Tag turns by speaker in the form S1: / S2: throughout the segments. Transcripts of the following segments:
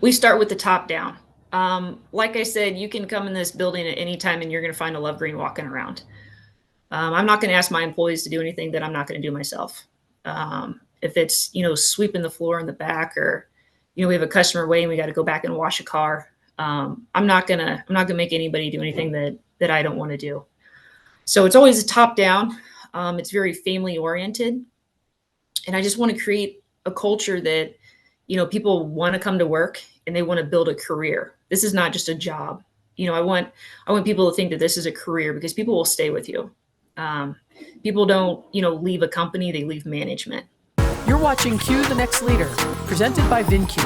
S1: We start with the top down. Like I said, you can come in this building at any time and you're going to find a Lovegreen walking around. I'm not going to ask my employees to do anything that I'm not going to do myself. If it's, sweeping the floor in the back, or, we have a customer waiting, we got to go back and wash a car. I'm not gonna make anybody do anything that I don't want to do. So it's always a top down. It's very family oriented, and I just want to create a culture that, people want to come to work and they want to build a career. This is not just a job. I want people to think that this is a career, because people will stay with you. Um, People don't, leave a company, they leave management.
S2: You're watching Q the Next Leader, presented by VinQ.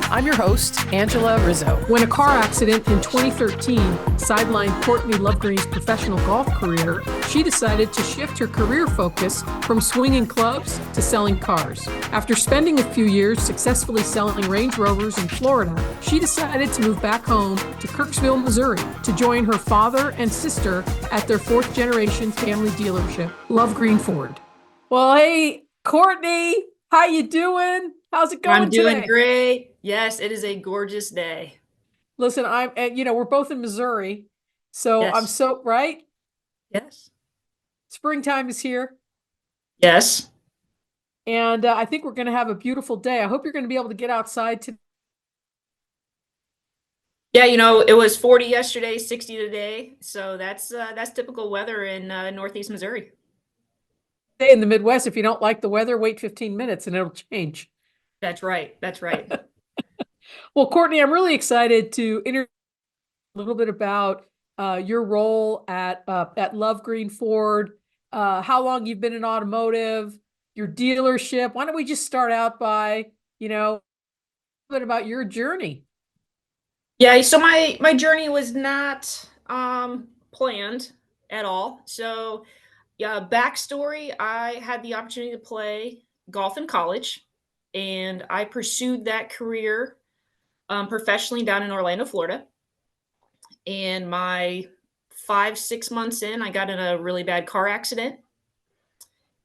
S2: I'm your host, Angela Rizzo.
S3: When a car accident in 2013 sidelined Courtney Lovegreen's professional golf career, she decided to shift her career focus from swinging clubs to selling cars. After spending a few years successfully selling Range Rovers in Florida, she decided to move back home to Kirksville, Missouri, to join her father and sister at their fourth-generation family dealership, Lovegreen Ford. Well, hey, Courtney, how you doing? How's it going
S1: I'm doing
S3: today?
S1: great. Yes, it is a gorgeous day.
S3: Listen, we're both in Missouri, so I'm
S1: Yes.
S3: so right.
S1: Yes.
S3: Springtime is here,
S1: Yes.
S3: and I think we're going to have a beautiful day. I hope you're going to be able to get outside today
S1: Yeah, it was 40 yesterday, 60 today. So that's typical weather in Northeast Missouri.
S3: in the Midwest. If you don't like the weather, wait 15 minutes and it'll change.
S1: That's right. That's right.
S3: Well, Courtney, I'm really excited to interview a little bit about your role at Lovegreen Ford, how long you've been in automotive, your dealership. Why don't we just start out by, a little bit about your journey?
S1: Yeah, so my journey was not planned at all. So, yeah, backstory, I had the opportunity to play golf in college, and I pursued that career professionally down in Orlando, Florida. And my 5, 6 months in, I got in a really bad car accident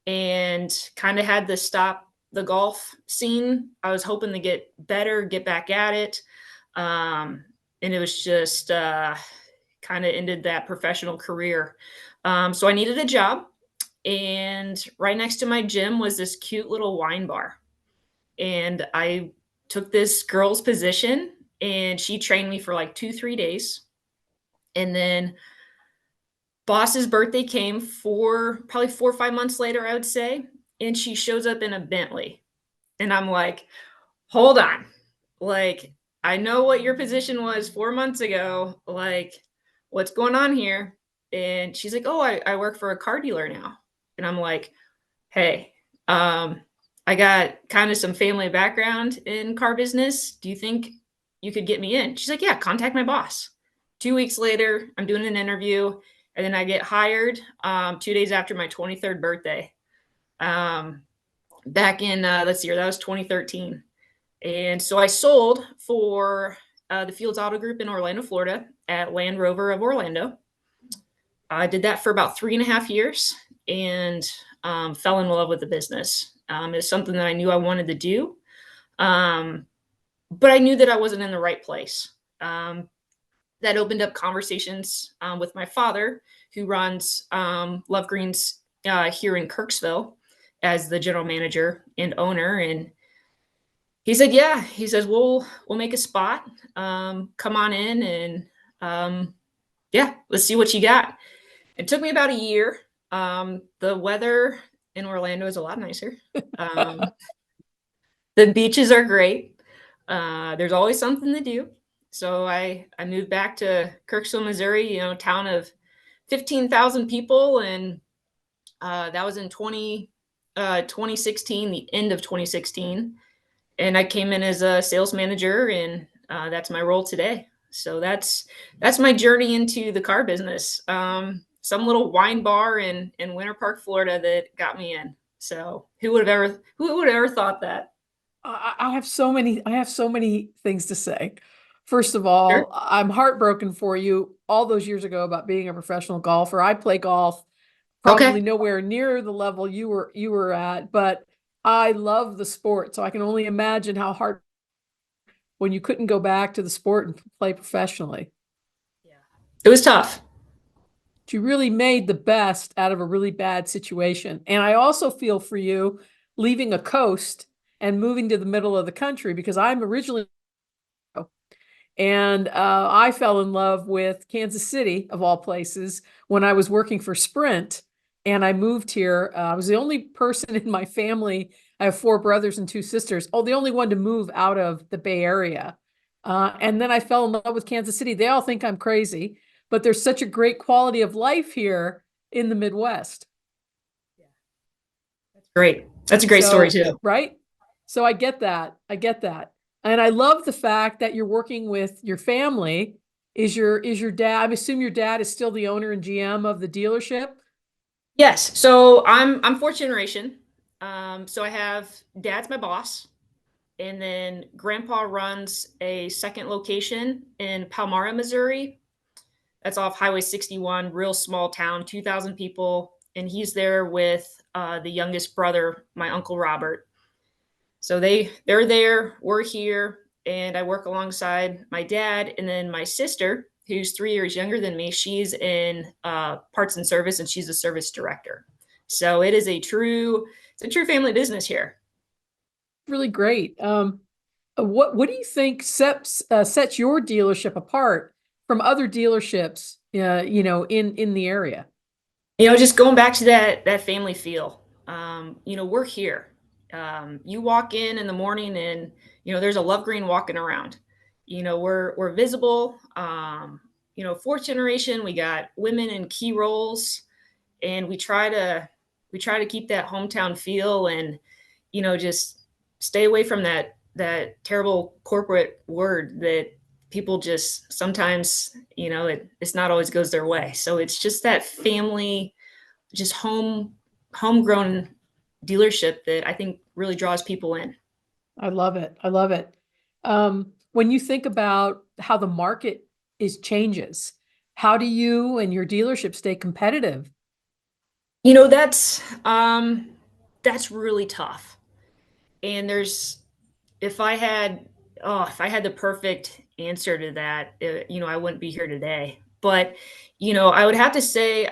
S1: and kind of had to stop the golf scene. I was hoping to get better, get back at it. And it was just kind of ended that professional career. So I needed a job. And right next to my gym was this cute little wine bar. And I took this girl's position, and she trained me for like 2, 3 days. And then boss's birthday came probably 4 or 5 months later, I would say. And she shows up in a Bentley. And I'm like, hold on. Like, I know what your position was 4 months ago. Like, what's going on here? And she's like, oh, I work for a car dealer now. And I'm like, hey, I got kind of some family background in car business. Do you think you could get me in? She's like, yeah, contact my boss. 2 weeks later, I'm doing an interview, and then I get hired 2 days after my 23rd birthday. Um, Back in, let's see here, that was 2013. And so I sold for the Fields Auto Group in Orlando, Florida, at Land Rover of Orlando. I did that for about 3.5 years, and fell in love with the business. It's something that I knew I wanted to do, um, but I knew that I wasn't in the right place. That opened up conversations with my father, who runs Lovegreen's here in Kirksville as the general manager and owner. And he said, "Yeah." He says, "We'll make a spot. Come on in, and yeah, let's see what you got." It took me about a year. The weather in Orlando is a lot nicer. Um, the beaches are great. There's always something to do. So I moved back to Kirksville, Missouri, town of 15,000 people, and that was in 2016, the end of 2016. And I came in as a sales manager, and that's my role today. So that's my journey into the car business. Some little wine bar in Winter Park, Florida, that got me in. So who would have ever thought that?
S3: I have so many things to say. First of
S1: Sure.
S3: all, I'm heartbroken for you all those years ago about being a professional golfer. I play golf, probably
S1: Okay.
S3: nowhere near the level you were at, but I love the sport, so I can only imagine how hard when you couldn't go back to the sport and play professionally.
S1: Yeah. It was tough.
S3: You really made the best out of a really bad situation. And I also feel for you leaving a coast and moving to the middle of the country, because I'm originally, and I fell in love with Kansas City, of all places, when I was working for Sprint. And I moved here. I was the only person in my family. I have 4 brothers and 2 sisters. Oh, the only one to move out of the Bay Area. And then I fell in love with Kansas City. They all think I'm crazy, but there's such a great quality of life here in the Midwest.
S1: Great. That's a great story too.
S3: Right? So I get that. I get that. And I love the fact that you're working with your family. Is your dad, I assume your dad is still the owner and GM of the dealership?
S1: Yes. So I'm fourth generation. So I have dad's my boss, and then grandpa runs a second location in Palmyra, Missouri. That's off Highway 61, real small town, 2,000 people, and he's there with the youngest brother, my uncle Robert. So they're there, we're here, and I work alongside my dad, and then my sister, who's 3 years younger than me. She's in parts and service, and she's a service director. So it's a true family business here.
S3: Really great. What do you think sets your dealership apart from other dealerships, in the area?
S1: Just going back to that family feel. We're here. You walk in the morning, and there's a Lovegreen walking around. We're visible. Fourth generation, we got women in key roles, and we try to keep that hometown feel, and just stay away from that terrible corporate word that people just sometimes, it's not always goes their way. So it's just that family, just homegrown dealership that I think really draws people in.
S3: I love it. I love it. When you think about how the market changes, how do you and your dealership stay competitive?
S1: You know, that's really tough. And if I had the perfect answer to that, I wouldn't be here today. But, I would have to say,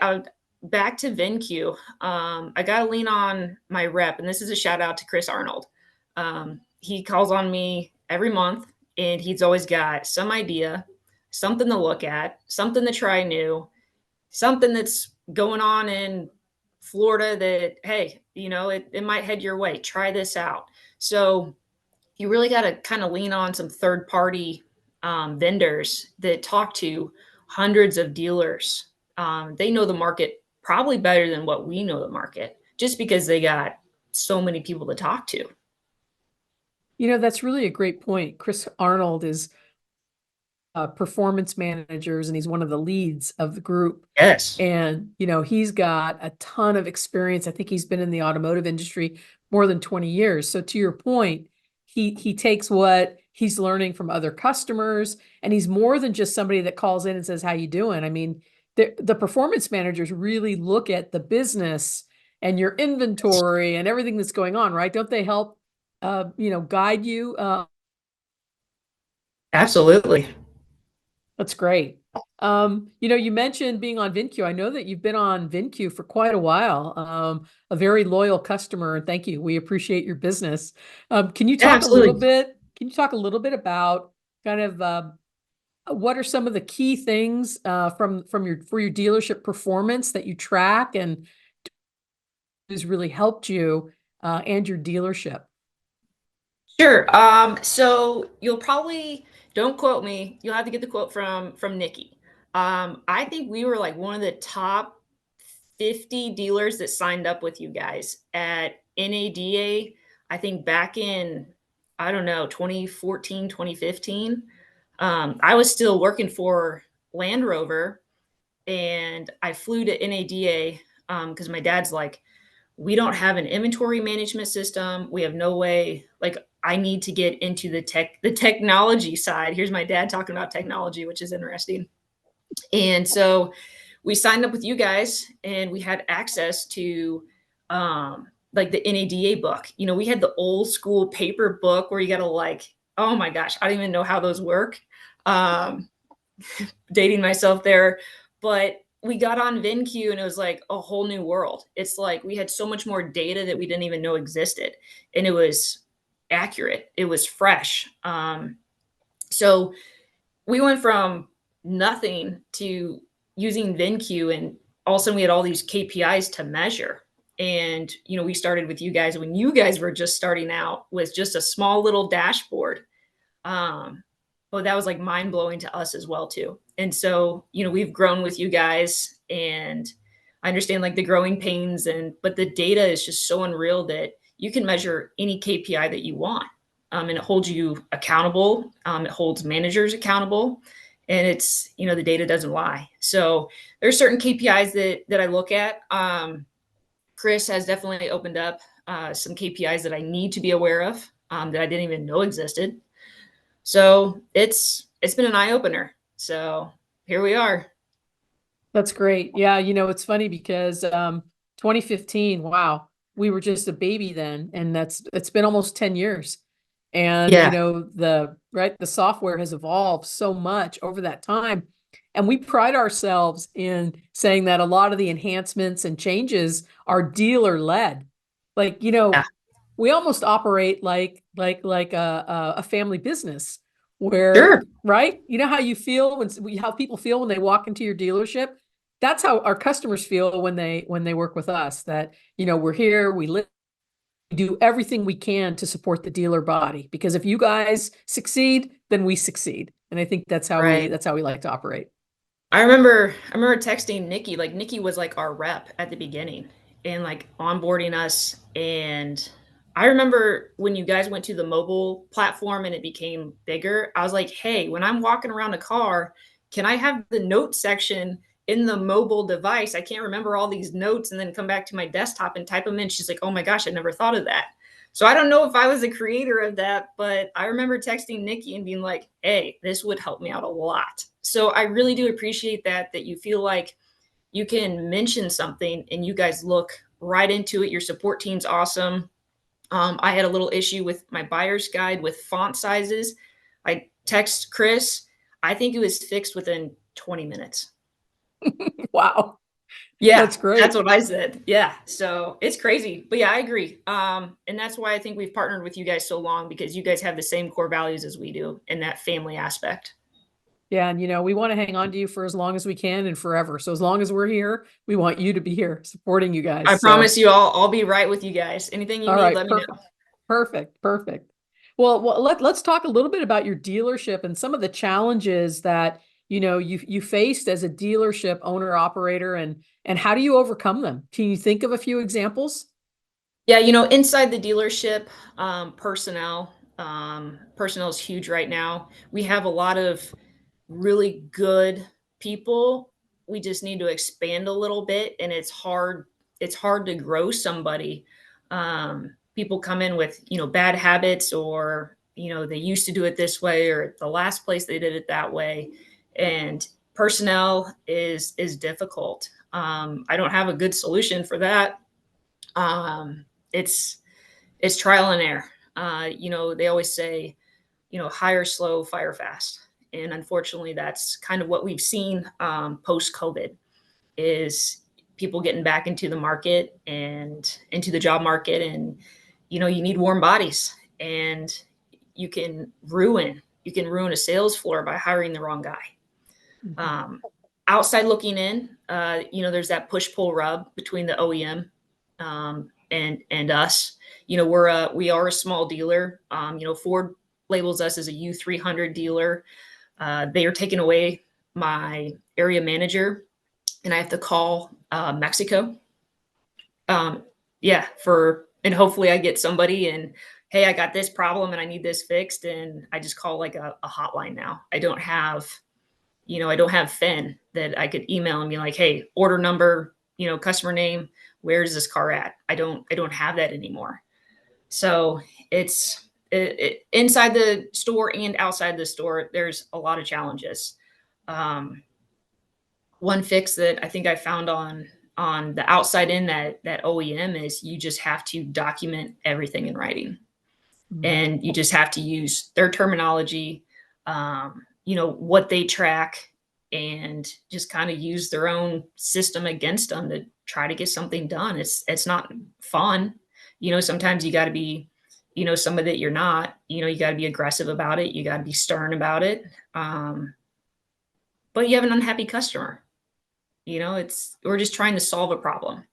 S1: back to VinQ. I got to lean on my rep, and this is a shout out to Chris Arnold. He calls on me every month, and he's always got some idea, something to look at, something to try new, something that's going on in Florida that, hey, it might head your way. Try this out. So you really got to kind of lean on some third party vendors that talk to hundreds of dealers. They know the market probably better than what we know the market, just because they got so many people to talk to.
S3: That's really a great point. Chris Arnold is performance managers, and he's one of the leads of the group.
S1: Yes.
S3: And, he's got a ton of experience. I think he's been in the automotive industry more than 20 years. So to your point, he takes what he's learning from other customers, and he's more than just somebody that calls in and says, how you doing? I mean, the performance managers really look at the business and your inventory and everything that's going on, right? Don't they help, guide you?
S1: Absolutely.
S3: That's great. You mentioned being on VinQ. I know that you've been on VinQ for quite a while. A very loyal customer, and thank you. We appreciate your business. Can you talk a little bit? Can you talk a little bit about kind of what are some of the key things for your dealership performance that you track and has really helped you and your dealership?
S1: Sure. So you'll probably, don't quote me. You'll have to get the quote from Nikki. I think we were like one of the top 50 dealers that signed up with you guys at NADA. I think back in, I don't know, 2014, 2015. I was still working for Land Rover, and I flew to NADA because my dad's like, we don't have an inventory management system. We have no way, like, I need to get into the technology side. Here's my dad talking about technology, which is interesting. And so we signed up with you guys, and we had access to like the NADA book. We had the old school paper book where you got to like Oh my gosh, I don't even know how those work. Um, Dating myself there, but we got on VinQ and it was like a whole new world. It's like we had so much more data that we didn't even know existed, and it was accurate. It was fresh. So we went from nothing to using VinQ, and all of a sudden we had all these KPIs to measure. And we started with you guys when you guys were just starting out with just a small little dashboard. um, but that was like mind blowing to us as well too. And so, we've grown with you guys, and I understand like the growing pains, but the data is just so unreal that you can measure any KPI that you want. And it holds you accountable. It holds managers accountable, and the data doesn't lie. So there's certain KPIs that I look at. Chris has definitely opened up some KPIs that I need to be aware of, that I didn't even know existed. So it's been an eye opener. So here we are.
S3: That's great. Yeah, it's funny because 2015, wow, we were just a baby then, and it's been almost 10 years. And
S1: Yeah.
S3: the software has evolved so much over that time. And we pride ourselves in saying that a lot of the enhancements and changes are dealer led. Like,
S1: Yeah.
S3: we almost operate like a family business where,
S1: Sure.
S3: right? You know how you feel how people feel when they walk into your dealership? That's how our customers feel when they work with us, that, we're here, we live, we do everything we can to support the dealer body, because if you guys succeed, then we succeed. And I think
S1: Right.
S3: that's how we like to operate.
S1: I remember texting Nikki. Like Nikki was like our rep at the beginning and like onboarding us. And I remember when you guys went to the mobile platform and it became bigger, I was like, hey, when I'm walking around a car, can I have the note section in the mobile device? I can't remember all these notes and then come back to my desktop and type them in. She's like, oh my gosh, I never thought of that. So I don't know if I was the creator of that, but I remember texting Nikki and being like, hey, this would help me out a lot. So I really do appreciate that you feel like you can mention something and you guys look right into it. Your support team's awesome. I had a little issue with my buyer's guide with font sizes. I text Chris. I think it was fixed within 20 minutes.
S3: Wow,
S1: Yeah,
S3: that's great.
S1: that's what I said. Yeah, so it's crazy. But yeah, I agree. And that's why I think we've partnered with you guys so long, because you guys have the same core values as we do in that family aspect.
S3: Yeah, and we want to hang on to you for as long as we can and forever. So as long as we're here, we want you to be here supporting you
S1: I
S3: guys. So,
S1: promise you I'll be right with you guys. Anything you
S3: all
S1: need,
S3: right,
S1: let me
S3: perfect.
S1: know.
S3: Perfect. Well, let's talk a little bit about your dealership and some of the challenges that, you faced as a dealership owner operator, and how do you overcome them? Can you think of a few examples?
S1: Yeah, inside the dealership, personnel is huge right now. We have a lot of really good people. We just need to expand a little bit, and it's hard to grow somebody. People come in with, bad habits, or, they used to do it this way, or the last place they did it that way. And personnel is difficult. I don't have a good solution for that. Um, it's it's trial and error. They always say, hire slow, fire fast, and unfortunately, that's kind of what we've seen post COVID. Is people getting back into the market and into the job market, and you need warm bodies, and you can ruin a sales floor by hiring the wrong guy.
S3: Mhm.
S1: um, Outside looking in, there's that push pull rub between the OEM, and us. We are a small dealer. Ford labels us as a U300 dealer. They are taking away my area manager, and I have to call Mexico. Um, yeah, and hopefully I get somebody, and hey, I got this problem and I need this fixed, and I just call like a hotline now. I don't have Finn that I could email and be like, hey, order number, customer name, where's this car at? I don't have that anymore. So inside the store and outside the store, there's a lot of challenges. Um, One fix that I think I found on the outside in that OEM is you just have to document everything in writing. and you just have to use their terminology, what they track, and just kind of use their own system against them to try to get something done. It's not fun. Sometimes you got to be, some of it you're not. You got to be aggressive about it. You got to be stern about it. But you have an unhappy customer. We're just trying to solve a problem,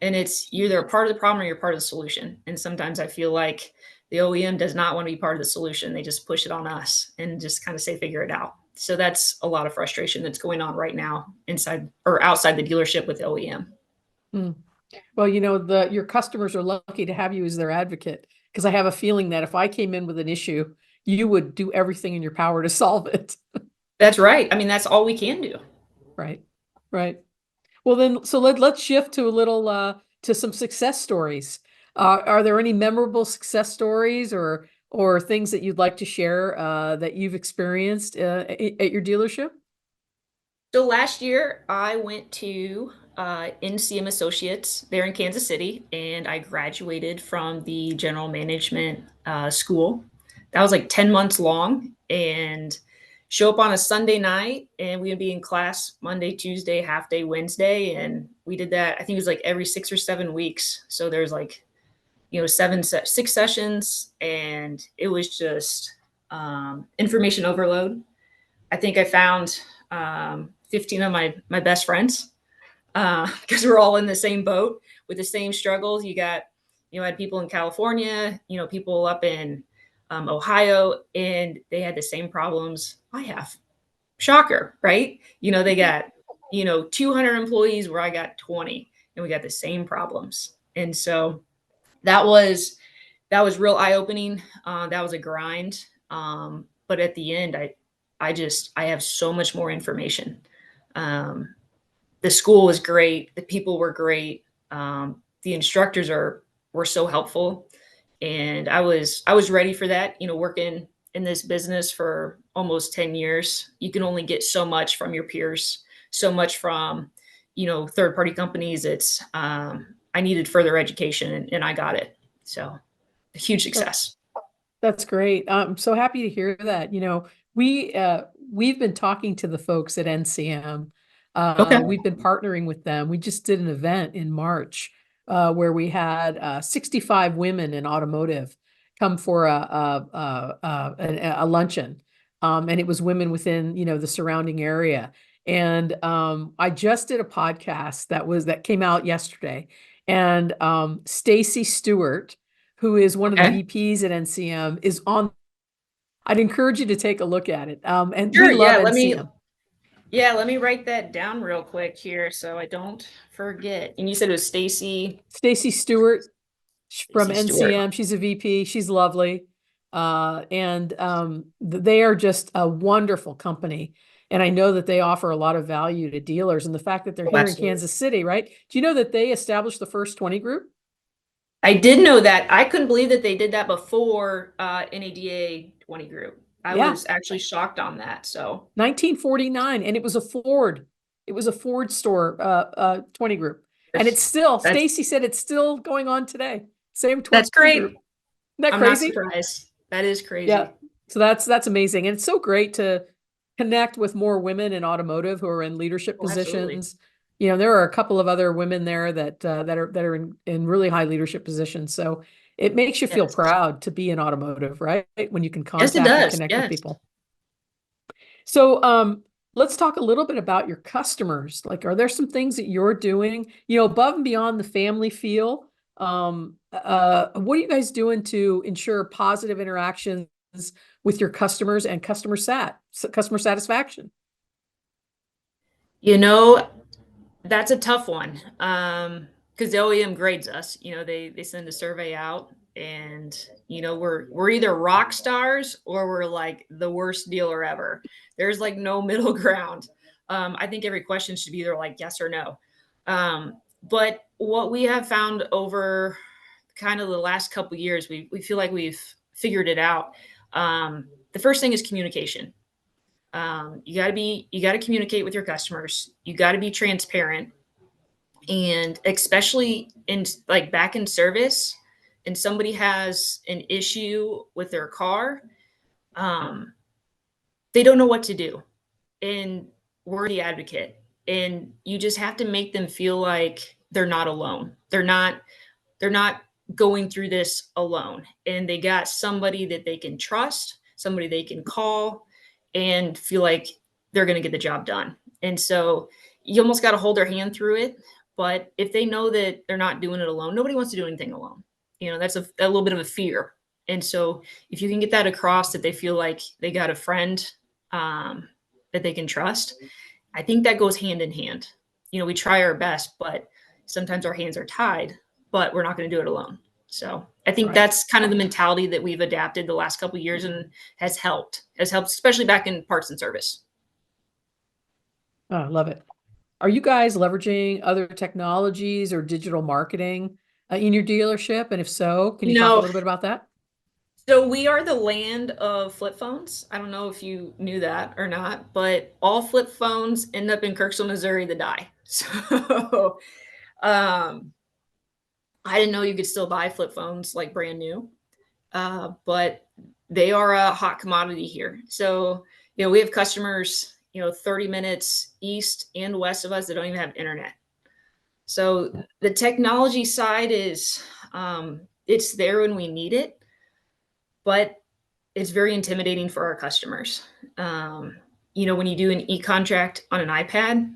S1: and you're either a part of the problem or you're part of the solution. And sometimes I feel like the OEM does not want to be part of the solution. They just push it on us and just kind of say, figure it out. So that's a lot of frustration that's going on right now inside or outside the dealership with the OEM.
S3: Mm. Well, your customers are lucky to have you as their advocate, because I have a feeling that if I came in with an issue, you would do everything in your power to solve it.
S1: That's right. I mean, that's all we can do.
S3: Right. Right. Well, then, so let's shift to a little, to some success stories. Are there any memorable success stories or things that you'd like to share, that you've experienced, at your dealership?
S1: So last year I went to NCM Associates there in Kansas City, and I graduated from the general management school. That was like 10 months long, and show up on a Sunday night, and we would be in class Monday, Tuesday, half day Wednesday. And we did that, I think it was like every 6 or 7 weeks. So there's like, 6 sessions, and it was just information overload. I think I found 15 of my best friends, because we're all in the same boat with the same struggles. I had people in California, people up in Ohio, and they had the same problems I have. Shocker, right? They got, 200 employees where I got 20, and we got the same problems. And so that was real eye-opening. That was a grind. But at the end, I have so much more information. The school was great. The people were great. The instructors were so helpful, and I was ready for that. Working in this business for almost 10 years, you can only get so much from your peers, so much from third-party companies. I needed further education, and I got it. So a huge success.
S3: That's great. I'm so happy to hear that. We've been talking to the folks at NCM.
S1: Okay.
S3: We've been partnering with them. We just did an event in March, where we had 65 women in automotive come for a luncheon, and it was women within the surrounding area. And I just did a podcast that came out yesterday, and Stacy Stewart, who is one of the
S1: Okay.
S3: VPs at NCM, is on. I'd encourage you to take a look at it. And
S1: Sure.
S3: we love
S1: Yeah.
S3: NCM.
S1: Let me write that down real quick here so I don't forget. And you said it was Stacy
S3: Stewart from
S1: Stewart.
S3: NCM. She's a VP. She's lovely. And they are just a wonderful company. And I know that they offer a lot of value to dealers. And the fact that they're
S1: Oh,
S3: here in
S1: absolutely.
S3: Kansas City, right? Do you know that they established the first 20 group?
S1: I did know that. I couldn't believe that they did that before NADA 20 group. I
S3: Yeah,
S1: was actually shocked on that. So
S3: 1949, and it was a Ford. It was a Ford store, 20 group. And it's still,
S1: that's
S3: Stacy said it's still going on today. Same 20
S1: that's great.
S3: group. Isn't that
S1: I'm not
S3: crazy?
S1: surprised. That is crazy.
S3: Yeah. So that's amazing. And it's so great to connect with more women in automotive who are in leadership
S1: Oh, absolutely.
S3: positions. There are a couple of other women there that are in really high leadership positions. So it makes you feel
S1: Yes.
S3: proud to be in automotive, right? When you can
S1: Yes, it
S3: contact and
S1: does.
S3: connect with
S1: Yes.
S3: people. So let's talk a little bit about your customers. Like, are there some things that you're doing, above and beyond the family feel? What are you guys doing to ensure positive interactions with your customers and customer satisfaction?
S1: That's a tough one. Because the OEM grades us. They send a survey out, and we're either rock stars or we're like the worst dealer ever. There's like no middle ground. I think every question should be either like yes or no. But what we have found over kind of the last couple of years, we feel like we've figured it out. The first thing is communication. You got to communicate with your customers. You got to be transparent, and especially in like back in service, and somebody has an issue with their car, um, they don't know what to do. And we're the advocate. And you just have to make them feel like they're not alone. They're not going through this alone. And they got somebody that they can trust, somebody they can call and feel like they're going to get the job done. And so you almost got to hold their hand through it. But if they know that they're not doing it alone, nobody wants to do anything alone. That's a little bit of a fear. And so if you can get that across that they feel like they got a friend um, that they can trust, I think that goes hand in hand. We try our best, but sometimes our hands are tied, but we're not going to do it alone. So I think that's kind of the mentality that we've adapted the last couple of years and has helped, especially back in parts and service.
S3: Oh, I love it. Are you guys leveraging other technologies or digital marketing in your dealership? And if so, can you talk a little bit about that?
S1: So we are the land of flip phones. I don't know if you knew that or not, but all flip phones end up in Kirksville, Missouri to die. So um, I didn't know you could still buy flip phones like brand new, but they are a hot commodity here. So, we have customers, 30 minutes east and west of us that don't even have internet. So the technology side is, it's there when we need it, but it's very intimidating for our customers. When you do an e-contract on an iPad,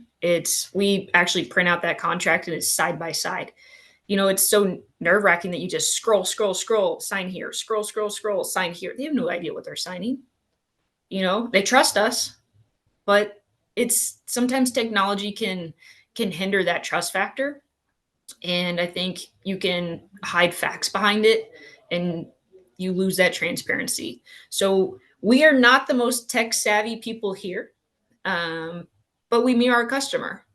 S1: we actually print out that contract and it's side by side. It's so nerve wracking that you just scroll, scroll, scroll, sign here, scroll, scroll, scroll, sign here. They have no idea what they're signing. They trust us, but it's sometimes technology can hinder that trust factor. And I think you can hide facts behind it and you lose that transparency. So we are not the most tech savvy people here, but we mirror our customer.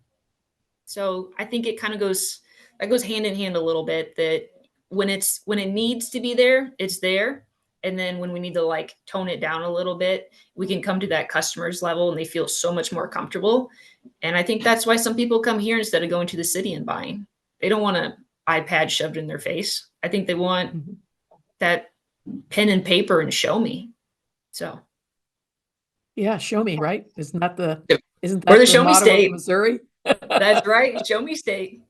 S1: So I think it kind of goes hand in hand a little bit, that when it needs to be there, it's there. And then when we need to tone it down a little bit, we can come to that customer's level and they feel so much more comfortable. And I think that's why some people come here instead of going to the city and buying. They don't want an iPad shoved in their face. I think they want that pen and paper and show me. So
S3: yeah, show me, right? Isn't that
S1: We're
S3: the
S1: show me
S3: motto
S1: state
S3: of Missouri?
S1: That's right. Show me state.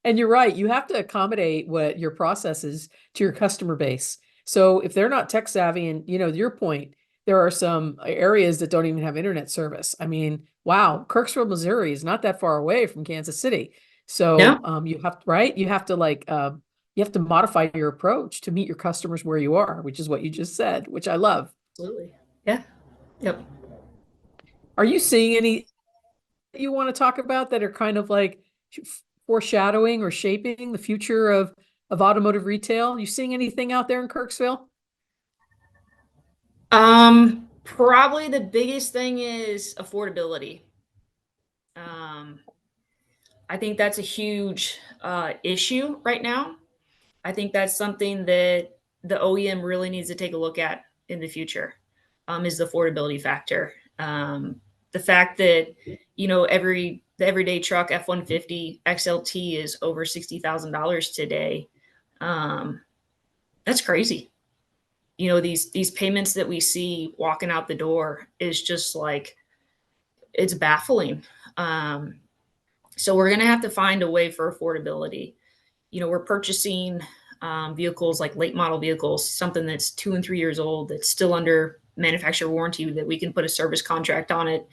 S3: And you're right. You have to accommodate what your process is to your customer base. So if they're not tech savvy, and your point, there are some areas that don't even have internet service. I mean, wow, Kirksville, Missouri is not that far away from Kansas City. So you have you have to modify your approach to meet your customers where you are, which is what you just said, which I love.
S1: Absolutely. Yeah. Yep.
S3: Are you seeing any that you want to talk about that are kind of like foreshadowing or shaping the future of automotive retail? You seeing anything out there in Kirksville?
S1: Probably the biggest thing is affordability. I think that's a huge issue right now. I think that's something that the OEM really needs to take a look at in the future, is the affordability factor. The fact that, the everyday truck F-150 XLT is over $60,000 today. That's crazy. These payments that we see walking out the door is just it's baffling. So we're going to have to find a way for affordability. We're purchasing vehicles like late model vehicles, something that's 2 and 3 years old, that's still under manufacturer warranty, that we can put a service contract on it.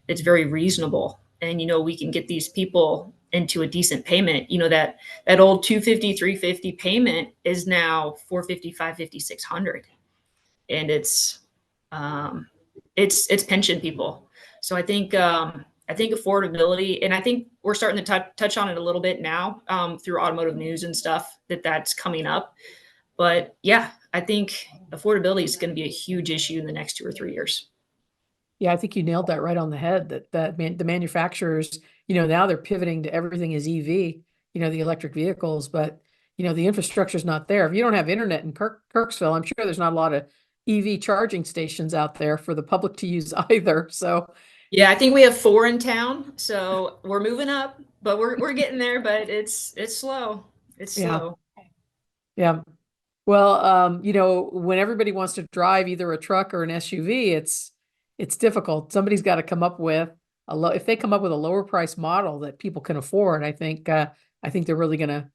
S1: That's very reasonable. And, we can get these people into a decent payment. That old 250, 350 payment is now 450, 550, 600. And it's pension people. So I think affordability, and I think we're starting to touch on it a little bit now through automotive news and stuff that's coming up. But yeah, I think affordability is going to be a huge issue in the next 2 or 3 years.
S3: Yeah, I think you nailed that right on the head, the manufacturers, now they're pivoting to everything is EV, the electric vehicles, but, the infrastructure is not there. If you don't have internet in Kirksville, I'm sure there's not a lot of EV charging stations out there for the public to use either. So
S1: yeah, I think we have 4 in town, so we're moving up, but we're getting there, but it's slow. It's slow.
S3: Yeah. Well, when everybody wants to drive either a truck or an SUV, it's difficult. Somebody's got to come up with if they come up with a lower price model that people can afford, I think they're really gonna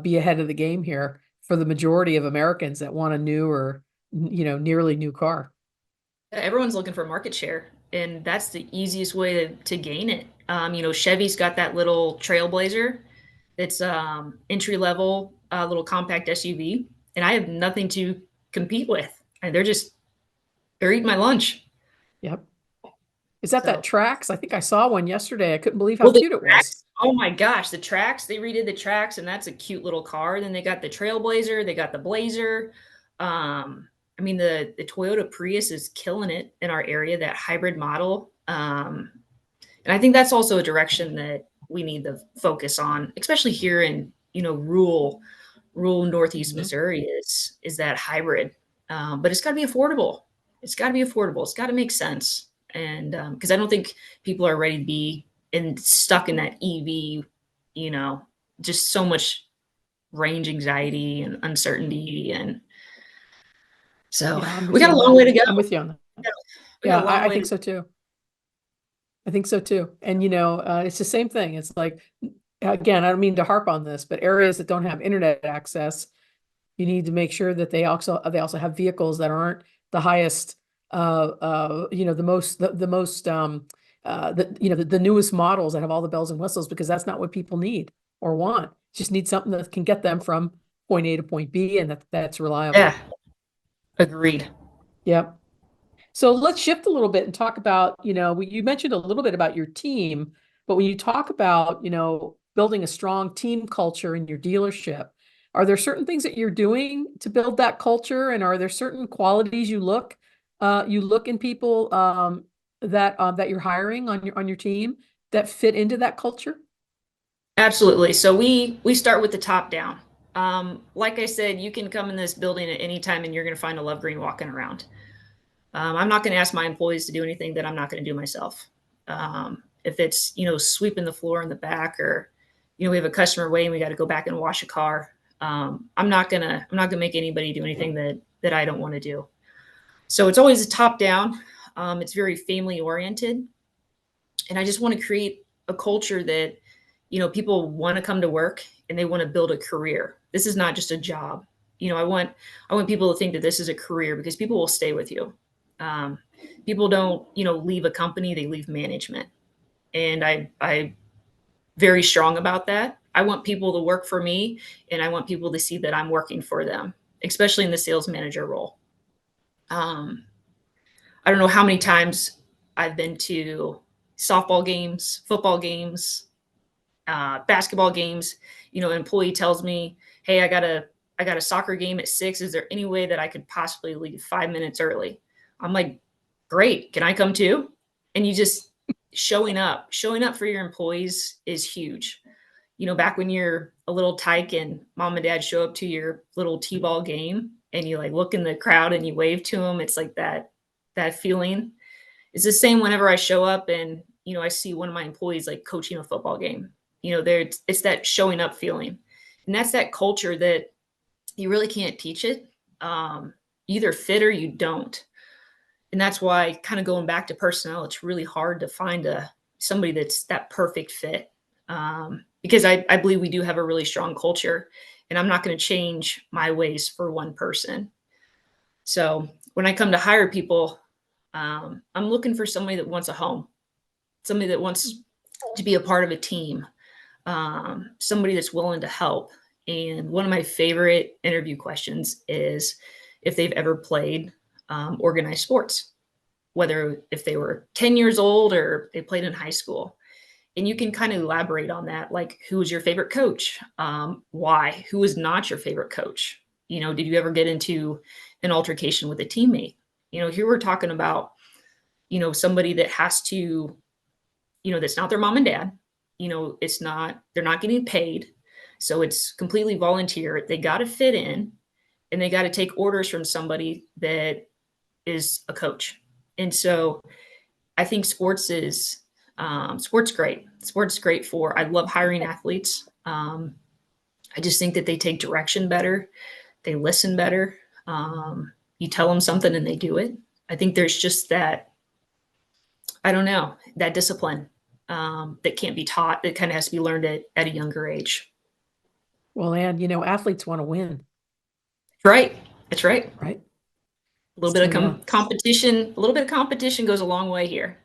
S3: be ahead of the game here for the majority of Americans that want a new or nearly new car.
S1: Everyone's looking for market share, and that's the easiest way to gain it. Chevy's got that little Trailblazer. It's entry level, little compact SUV, and I have nothing to compete with. And they're eating my lunch.
S3: Yep. Is that
S1: So,
S3: Trax? I think I saw one yesterday. I couldn't believe how
S1: well, the
S3: cute it was.
S1: tracks. Oh my gosh, the tracks. They redid the tracks, and that's a cute little car. Then they got the Trailblazer. They got the Blazer. The Toyota Prius is killing it in our area. That hybrid model. And I think that's also a direction that we need to focus on, especially here in rural Northeast
S3: Mhm.
S1: Missouri is that hybrid. But it's got to be affordable. It's got to be affordable. It's got to make sense. And because I don't think people are ready to be stuck in that EV, you know, just so much range anxiety and uncertainty. And so
S3: Yeah, I'm
S1: we
S3: with you
S1: got a
S3: on
S1: long
S3: that.
S1: way to go.
S3: I'm with you on that.
S1: We got
S3: Yeah,
S1: a long
S3: I
S1: way
S3: think
S1: to
S3: so too. I think so too. And it's the same thing. It's like, again, I don't mean to harp on this, but areas that don't have internet access, you need to make sure that they also have vehicles that aren't the highest, the newest models that have all the bells and whistles, because that's not what people need or want. Just need something that can get them from point A to point B, and that's
S1: Yeah,
S3: reliable.
S1: agreed.
S3: Yep. So let's shift a little bit and talk about, you mentioned a little bit about your team, but when you talk about, building a strong team culture in your dealership, are there certain things that you're doing to build that culture? And are there certain qualities you look in people, that you're hiring on your team that fit into that culture?
S1: Absolutely. So we start with the top down. Like I said, you can come in this building at any time and you're going to find a Love Green walking around. I'm not going to ask my employees to do anything that I'm not going to do myself. If it's sweeping the floor in the back, or we have a customer waiting, we got to go back and wash a car. I'm not gonna make anybody do anything that I don't want to do. So it's always a top down. It's very family oriented, and I just want to create a culture that people want to come to work and they want to build a career. This is not just a job. I want people to think that this is a career, because people will stay with you. um, People don't leave a company, they leave management. And I very strong about that. I want people to work for me, and I want people to see that I'm working for them, especially in the sales manager role. um, I don't know how many times I've been to softball games, football games, basketball games. An employee tells me, "Hey, I got a soccer game at 6. Is there any way that I could possibly leave 5 minutes early?" I'm like, "Great, can I come too?" And you just showing up for your employees is huge. Back when you're a little tyke and mom and dad show up to your little t-ball game and you like look in the crowd and you wave to them, it's like that feeling. It's the same whenever I show up and I see one of my employees like coaching a football game. There it's that showing up feeling, and that's that culture that you really can't teach it. You either fit or you don't, and that's why, kind of going back to personnel, it's really hard to find somebody that's that perfect fit. Because I believe we do have a really strong culture, and I'm not going to change my ways for one person. So when I come to hire people, I'm looking for somebody that wants a home, somebody that wants to be a part of a team, somebody that's willing to help. And one of my favorite interview questions is if they've ever played organized sports, whether if they were 10 years old or they played in high school. And you can kind of elaborate on that, like, who was your favorite coach? Why? Who was not your favorite coach? Did you ever get into an altercation with a teammate? Here we're talking about somebody that has to, that's not their mom and dad. It's not, they're not getting paid. So it's completely volunteer. They got to fit in, and they got to take orders from somebody that is a coach. And so I think sports great. Sports great for, I love hiring athletes. I just think that they take direction better. They listen better. You tell them something and they do it. I think there's just that, I don't know, that discipline that can't be taught. It kind of has to be learned at a younger age.
S3: Well, and athletes want to win,
S1: Right. That's right.
S3: right?
S1: A little bit
S3: So
S1: of
S3: yeah,
S1: competition. A little bit of competition goes a long way here.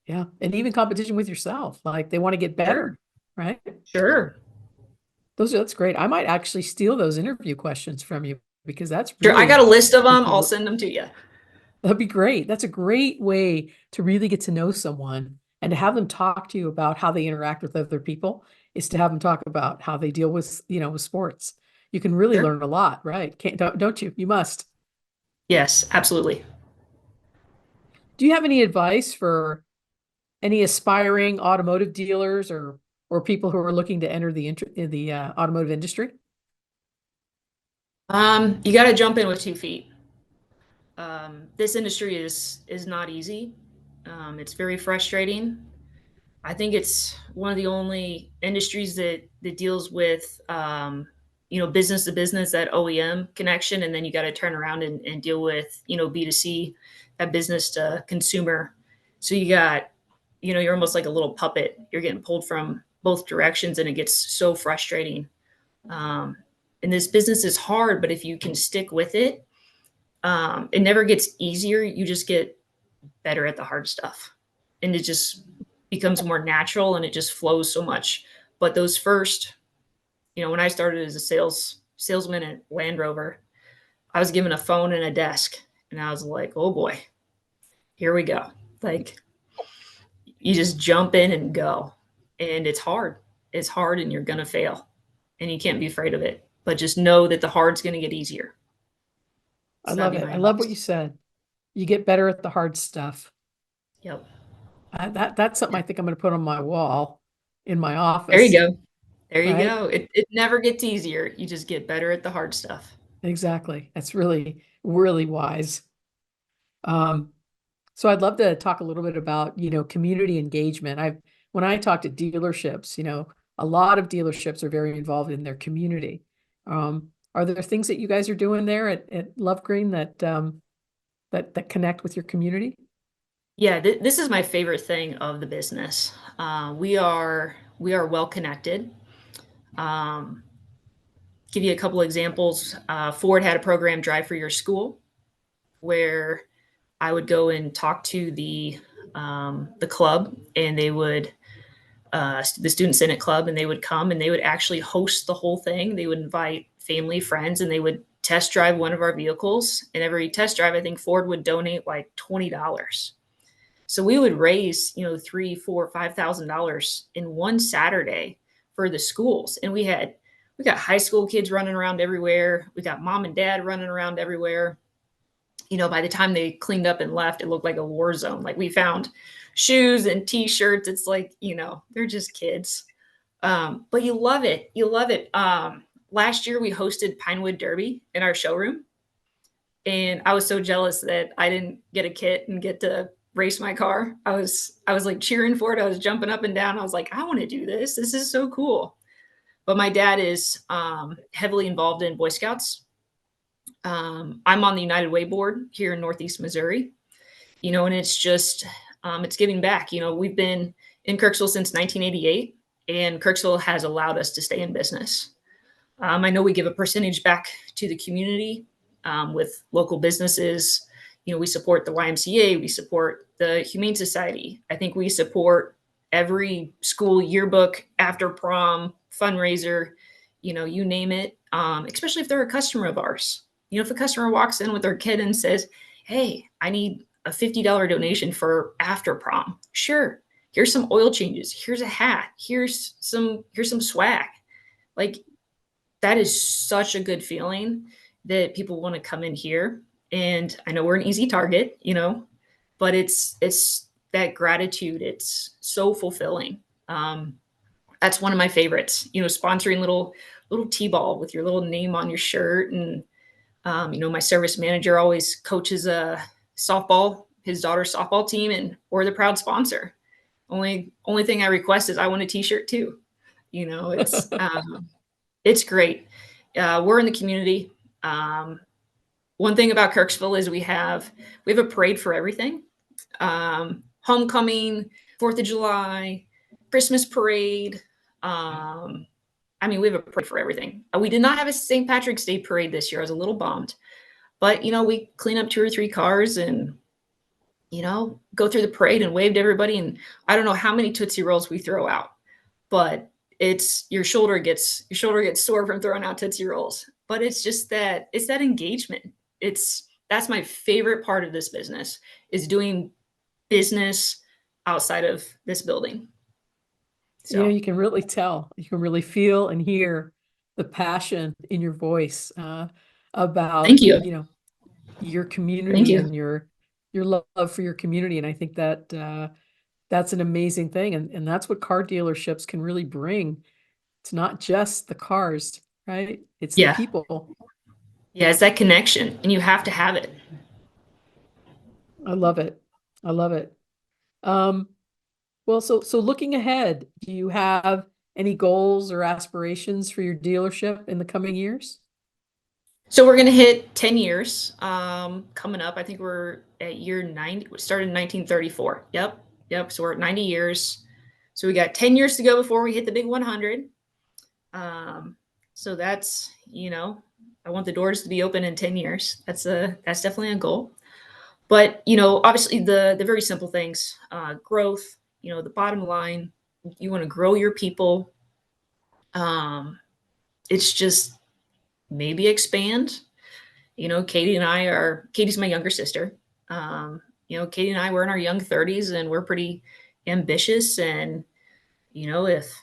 S3: yeah, and even competition with yourself. Like they want to get
S1: Sure.
S3: better, right?
S1: Sure.
S3: That's great. I might actually steal those interview questions from you because that's
S1: Sure. I got a
S3: really,
S1: list of
S3: I think
S1: them. I'll send them to you.
S3: that'd be great. That's a great way to really get to know someone and to have them talk to you about how they interact with other people is to have them talk about how they deal with, with sports. You can really
S1: Sure.
S3: learn a lot, right? Don't you? You must.
S1: Yes, absolutely.
S3: Do you have any advice for any aspiring automotive dealers or people who are looking to enter the automotive industry?
S1: You got to jump in with 2 feet. This industry is not easy. It's very frustrating. I think it's one of the only industries that deals with business to business, that OEM connection, and then you got to turn around and deal with B2C, that business to consumer. So you got you're almost like a little puppet. You're getting pulled from both directions, and it gets so frustrating. Um, and this business is hard, but if you can stick with it, it never gets easier. You just get better at the hard stuff, and it just becomes more natural and it just flows so much. But those first, when I started as a salesman at Land Rover, I was given a phone and a desk, and I was like, oh boy, here we go. Like, you just jump in and go, and it's hard. It's hard, and you're gonna fail, and you can't be afraid of it. But just know that the hard's gonna get easier.
S3: I
S1: So that'd
S3: love
S1: be
S3: it.
S1: my
S3: I love what you
S1: advice.
S3: said. You get better at the hard stuff.
S1: Yep.
S3: That's something
S1: Yeah.
S3: I think I'm going to put on my wall in my
S1: There you
S3: office,
S1: go. There you
S3: right?
S1: go. It never gets easier. You just get better at the hard stuff.
S3: Exactly. That's really, really wise. Um, so I'd love to talk a little bit about, community engagement. When I talk to dealerships, a lot of dealerships are very involved in their community. Are there things that you guys are doing there at Lovegreen that connect with your community?
S1: Yeah, this is my favorite thing of the business. We are well connected. Um, give you a couple examples. Ford had a program, Drive for Your School, where I would go and talk to the club, and they would the student senate club, and they would come and they would actually host the whole thing. They would invite family, friends, and they would test drive one of our vehicles. And every test drive, I think Ford would donate like $20. So we would raise, three, four, $5,000 in one Saturday for the schools. And we got high school kids running around everywhere. We got mom and dad running around everywhere. By the time they cleaned up and left, it looked like a war zone. Like, we found shoes and t-shirts. It's like, they're just kids. But you love it. You love it. Last year we hosted Pinewood Derby in our showroom. And I was so jealous that I didn't get a kit and get to race my car. I was like cheering for it. I was jumping up and down. I was like, I want to do this. This is so cool. But my dad is heavily involved in Boy Scouts. I'm on the United Way board here in Northeast Missouri, and it's just, it's giving back. We've been in Kirksville since 1988, and Kirksville has allowed us to stay in business. I know we give a percentage back to the community with local businesses. We support the YMCA, we support the Humane Society. I think we support every school yearbook, after prom, fundraiser, you name it, especially if they're a customer of ours. If a customer walks in with their kid and says, hey, I need a $50 donation for after prom. Sure. Here's some oil changes. Here's a hat. Here's some swag. Like, that is such a good feeling that people want to come in here. And I know we're an easy target, but it's that gratitude. It's so fulfilling. That's one of my favorites, sponsoring little T-ball with your little name on your shirt. And, my service manager always coaches his daughter's softball team, and we're the proud sponsor. Only thing I request is I want a t-shirt too. It's, It's great. We're in the community. Um, One thing about Kirksville is we have a parade for everything. Homecoming, 4th of July, Christmas parade. Um, I mean, we have a parade for everything. We did not have a St. Patrick's Day parade this year. I was a little bummed, but we clean up 2 or 3 cars and go through the parade and wave to everybody. And I don't know how many Tootsie Rolls we throw out, but it's your shoulder gets sore from throwing out Tootsie Rolls. But it's that engagement. That's my favorite part of this business is doing business outside of this building. So
S3: You can really tell, you can really feel and hear the passion in your voice about,
S1: thank you.
S3: your
S1: Thank
S3: community
S1: you.
S3: and your love for your community. And I think that that's an amazing thing. And that's what car dealerships can really bring. It's not just the cars, right? It's the
S1: Yeah.
S3: people.
S1: Yeah, it's that connection and you have to have it.
S3: I love it. I love it. Um, well, so looking ahead, do you have any goals or aspirations for your dealership in the coming years?
S1: So we're gonna hit 10 years coming up. I think we're at year 90. We started in 1934. Yep. Yep. So we're at 90 years. So we got 10 years to go before we hit the big 100. So I want the doors to be open in 10 years. That's definitely a goal. But obviously the very simple things, growth. The bottom line, you want to grow your people. It's just maybe expand. Katie's my younger sister. Katie and I were in our young 30s and we're pretty ambitious. And if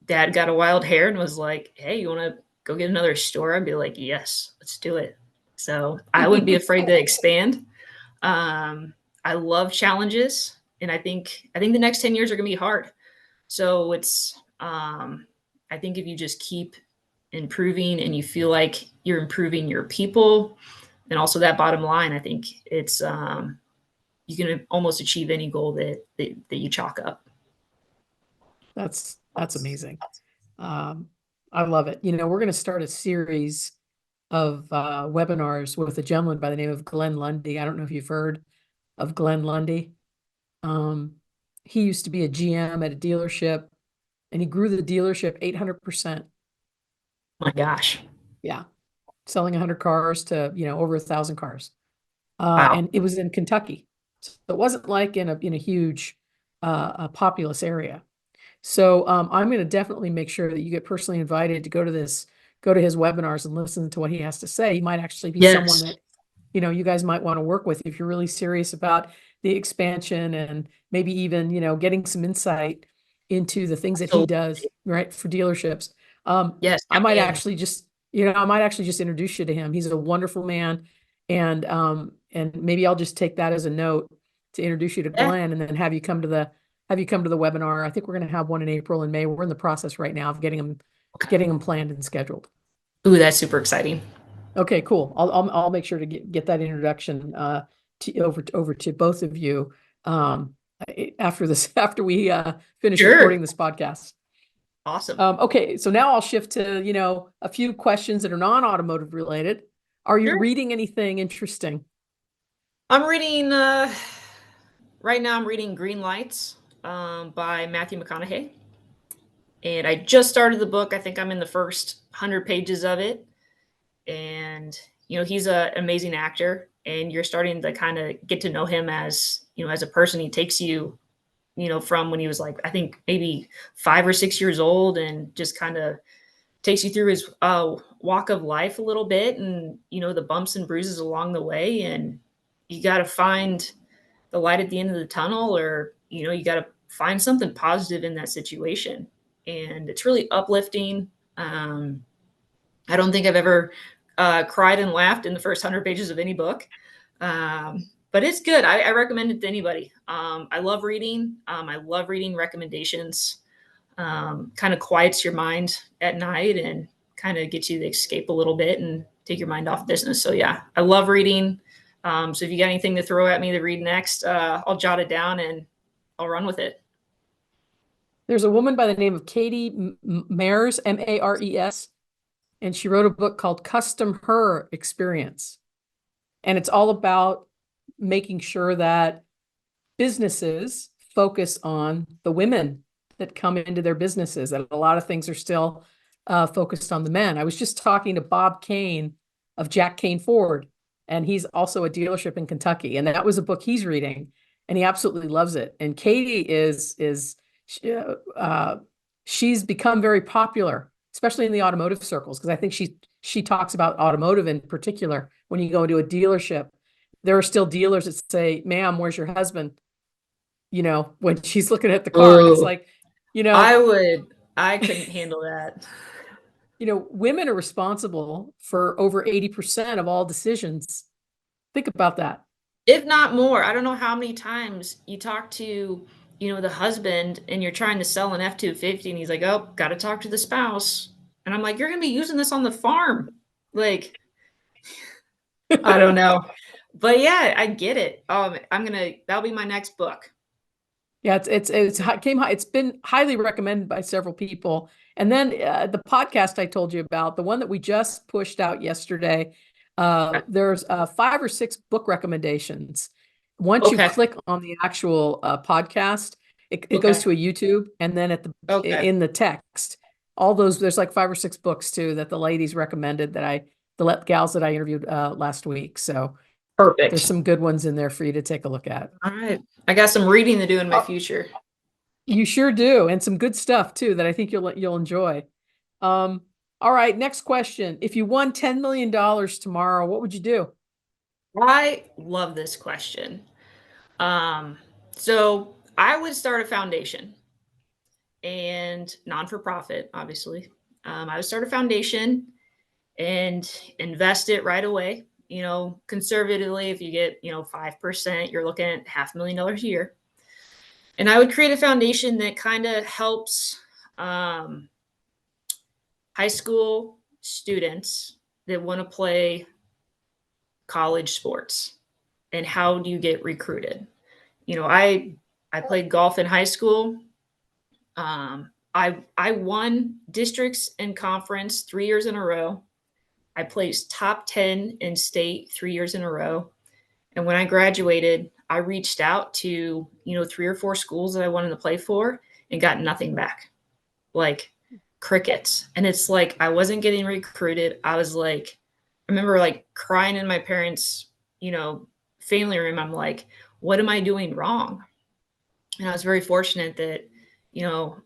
S1: dad got a wild hair and was like, hey, you want to go get another store? I'd be like, yes, let's do it. So I wouldn't be afraid to expand. I love challenges, and I think the next 10 years are going to be hard. So I think if you just keep improving and you feel like you're improving your people and also that bottom line, I think you can almost achieve any goal that you chalk up.
S3: That's amazing. I love it. We're going to start a series of webinars with a gentleman by the name of Glenn Lundy. I don't know if you've heard of Glenn Lundy. He used to be a GM at a dealership, and he grew the dealership 800%.
S1: My gosh.
S3: Yeah, selling 100 cars to over 1,000 cars,
S1: Wow.
S3: and it was in Kentucky, so it wasn't like in a huge a populous area. So I'm going to definitely make sure that you get personally invited to go to his webinars and listen to what he has to say. He might actually be someone
S1: Yes.
S3: that you guys might want to work with if you're really serious about the expansion and maybe even getting some insight into the things that he does right for dealerships.
S1: Yes.
S3: I might actually just introduce you to him. He's a wonderful man, and maybe I'll just take that as a note to introduce you to
S1: Yeah.
S3: Glenn, and then have you come to the webinar. I think we're going to have one in April and May. We're in the process right now of getting them planned and scheduled.
S1: Ooh, that's super exciting.
S3: Okay, cool. I'll make sure to get that introduction over to both of you after we finish
S1: Sure.
S3: recording this podcast.
S1: Awesome.
S3: Okay, so now I'll shift to a few questions that are non-automotive related. Are you
S1: Sure.
S3: reading anything interesting?
S1: I'm reading right now. I'm reading Green Lights by Matthew McConaughey, and I just started the book. I think I'm in the first 100 pages of it, and he's an amazing actor, and you're starting to kind of get to know him as as a person. He takes you from when he was like, I think maybe 5 or 6 years old, and just kind of takes you through his walk of life a little bit, and the bumps and bruises along the way, and you got to find the light at the end of the tunnel, or you got to find something positive in that situation. And it's really uplifting. I don't think I've ever cried and laughed in the first 100 pages of any book. But it's good. I recommend it to anybody. I love reading. I love reading recommendations. Kind of quiets your mind at night and kind of gets you to escape a little bit and take your mind off business. So yeah, I love reading. So if you got anything to throw at me to read next, I'll jot it down and I'll run with it.
S3: There's a woman by the name of Katie Mares, Mares. and she wrote a book called Custom Her Experience. And it's all about making sure that businesses focus on the women that come into their businesses, that a lot of things are still focused on the men. I was just talking to Bob Kane of Jack Kane Ford, and he's also a dealership in Kentucky. And that was a book he's reading, and he absolutely loves it. And Katie she's become very popular, especially in the automotive circles, because I think she talks about automotive in particular. When you go into a dealership, there are still dealers that say, "Ma'am, where's your husband?" When she's looking at the car, and it's
S1: Ooh,
S3: like,
S1: I couldn't handle that.
S3: Women are responsible for over 80% of all decisions. Think about that.
S1: If not more. I don't know how many times you talk to, the husband and you're trying to sell an F-250 and he's like, "Oh, got to talk to the spouse." And I'm like, "You're going to be using this on the farm." Like, I don't know. But yeah, I get it. That'll be my next book.
S3: Yeah, it's been highly recommended by several people. And then the podcast I told you about, the one that we just pushed out yesterday, there's 5 or 6 book recommendations. Once you
S1: Okay.
S3: click on the actual podcast, it goes
S1: Okay.
S3: to a YouTube, and then
S1: Okay.
S3: in the text, all those, there's like 5 or 6 books too that the ladies recommended, the gals that I interviewed last week. So there's
S1: Perfect.
S3: some good ones in there for you to take a look at.
S1: All right. I got some reading to do in my future.
S3: You sure do, and some good stuff too that I think you'll enjoy. All right, next question. If you won $10 million tomorrow, what would you do?
S1: I love this question. So I would start a foundation and non-for-profit, obviously. I would start a foundation and invest it right away. Conservatively, if you get, 5%, you're looking at $500,000 a year. And I would create a foundation that kind of helps high school students that want to play college sports. And how do you get recruited? I played golf in high school. I won districts and conference 3 years in a row. I placed top 10 in state 3 years in a row. And when I graduated, I reached out to, 3 or 4 schools that I wanted to play for and got nothing back. Like crickets. And it's like I wasn't getting recruited. I was like, I remember like crying in my parents', family room. I'm like, what am I doing wrong? And I was very fortunate that,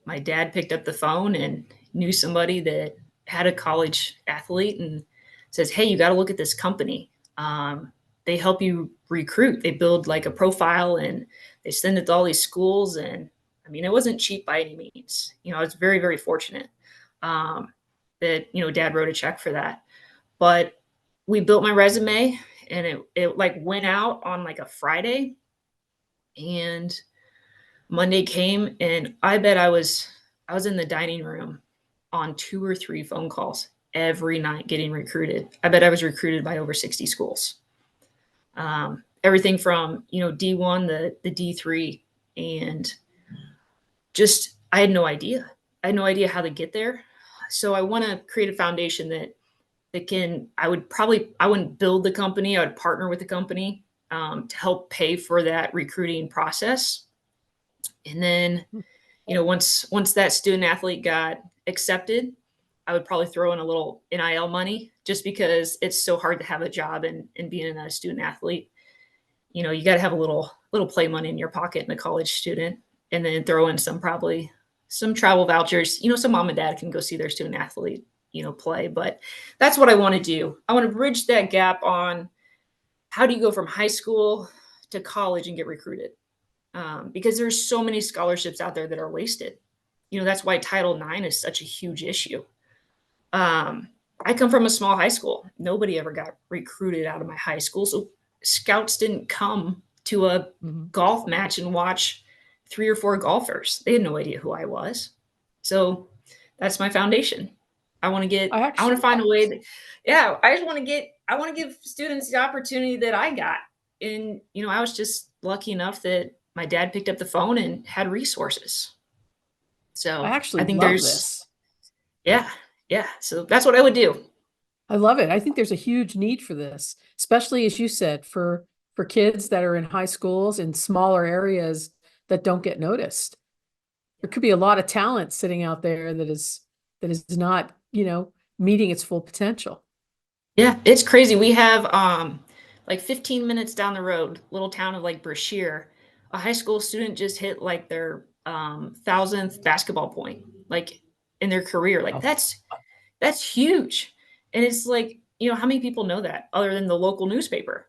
S1: my dad picked up the phone and knew somebody that had a college athlete and says, "Hey, you got to look at this company. They help you recruit. They build like a profile and they send it to all these schools." And I mean, it wasn't cheap by any means. I was very, very fortunate that, dad wrote a check for that. But we built my resume and it like went out on like a Friday, and Monday came and I bet I was in the dining room on 2 or 3 phone calls every night getting recruited. I bet I was recruited by over 60 schools. Everything from, D1 the D3, and just I had no idea. I had no idea how to get there. So I want to create a foundation that I wouldn't build the company. I would partner with the company to help pay for that recruiting process. And then, once that student athlete got accepted, I would probably throw in a little NIL money, just because it's so hard to have a job and being a student athlete. You got to have a little play money in your pocket in a college student, and then throw in some travel vouchers. So mom and dad can go see their student athlete, play. But that's what I want to do. I want to bridge that gap on how do you go from high school to college and get recruited? Because there's so many scholarships out there that are wasted. That's why Title IX is such a huge issue. I come from a small high school. Nobody ever got recruited out of my high school. So scouts didn't come to a golf match and watch 3 or 4 golfers. They had no idea who I was. So that's my foundation. I want to find a way that, I want to give students the opportunity that I got. And, I was just lucky enough that my dad picked up the phone and had resources. So
S3: I actually
S1: I think
S3: love
S1: there's,
S3: this.
S1: yeah, Yeah, so that's what I would do.
S3: I love it. I think there's a huge need for this, especially as you said, for kids that are in high schools in smaller areas that don't get noticed. There could be a lot of talent sitting out there that is not, meeting its full potential.
S1: Yeah, it's crazy. We have like 15 minutes down the road, little town of like Brashear, a high school student just hit like their thousandth basketball point, like in their career. Like
S3: Wow.
S1: that's huge. And it's like, how many people know that other than the local newspaper?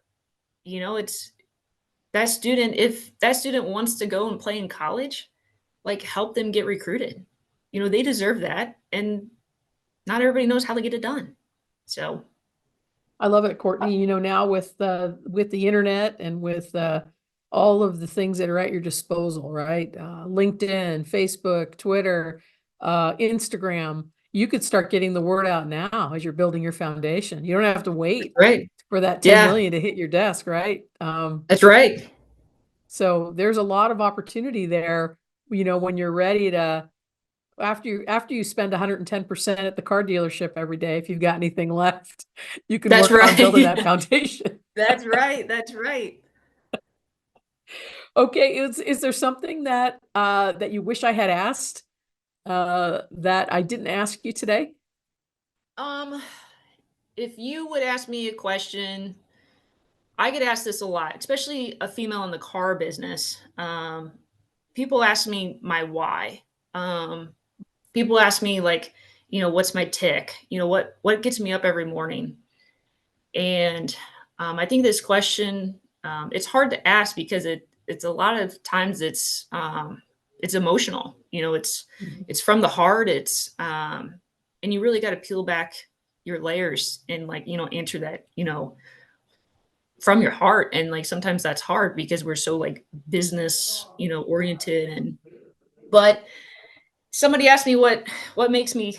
S1: It's that student, if that student wants to go and play in college, like help them get recruited. They deserve that. And not everybody knows how to get it done. So
S3: I love it, Courtney. Now with the internet and with all of the things that are at your disposal, right? LinkedIn, Facebook, Twitter, Instagram. You could start getting the word out now as you're building your foundation. You don't have to wait
S1: right.
S3: for that 10
S1: Yeah,
S3: million to hit your desk, right?
S1: that's right.
S3: So there's a lot of opportunity there, when you're ready to after you spend 110% at the car dealership every day, if you've got anything left, you can
S1: That's
S3: work on building
S1: right.
S3: that foundation.
S1: That's right. That's right.
S3: Okay, is there something that you wish I had asked that I didn't ask you today?
S1: Um, if you would ask me a question, I get asked this a lot, especially a female in the car business. People ask me my why. Um, People ask me like, what's my tick? What gets me up every morning? And I think this question, it's hard to ask because it's a lot of times it's emotional.
S3: Mhm.
S1: It's from the heart. And you really got to peel back your layers and like answer that from your heart. And like sometimes that's hard because we're so like business oriented. And but somebody asked me what makes me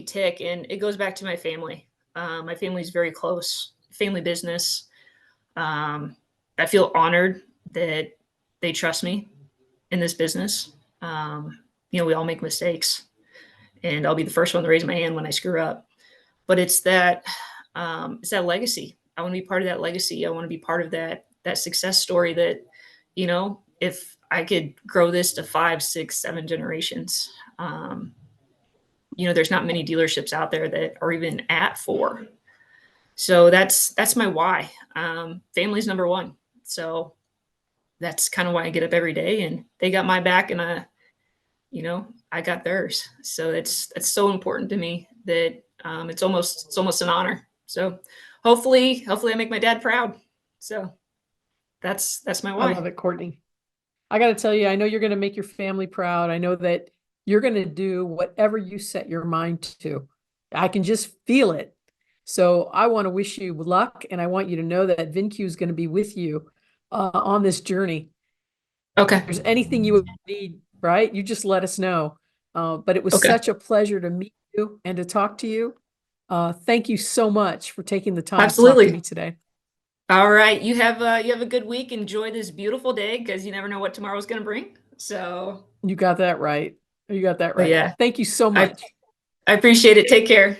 S1: tick, and it goes back to my family. My family's very close, family business. um, I feel honored that they trust me in this business. We all make mistakes, and I'll be the first one to raise my hand when I screw up. But it's that legacy. I want to be part of that legacy. I want to be part of that success story. That if I could grow this to 5, 6, 7 generations. There's not many dealerships out there that are even at 4. So that's my why. Family's number one. So that's kind of why I get up every day, and they got my back, and I got theirs. So it's so important to me that it's almost an honor. So hopefully I make my dad proud. So that's my
S3: I
S1: why.
S3: love it, Courtney. I got to tell you, I know you're going to make your family proud. I know that you're going to do whatever you set your mind to. I can just feel it. So I want to wish you luck, and I want you to know that VinQ is going to be with you on this journey.
S1: Okay.
S3: If there's anything you would need, right? You just let us know. But it was
S1: Okay.
S3: such a pleasure to meet you and to talk to you. Thank you so much for taking the time to talk to me
S1: Absolutely.
S3: today.
S1: All right. You have a good week. Enjoy this beautiful day because you never know what tomorrow's going to bring. So,
S3: You got that right. You got that
S1: but
S3: right.
S1: yeah,
S3: Thank you so
S1: I
S3: much.
S1: I appreciate it. Take care.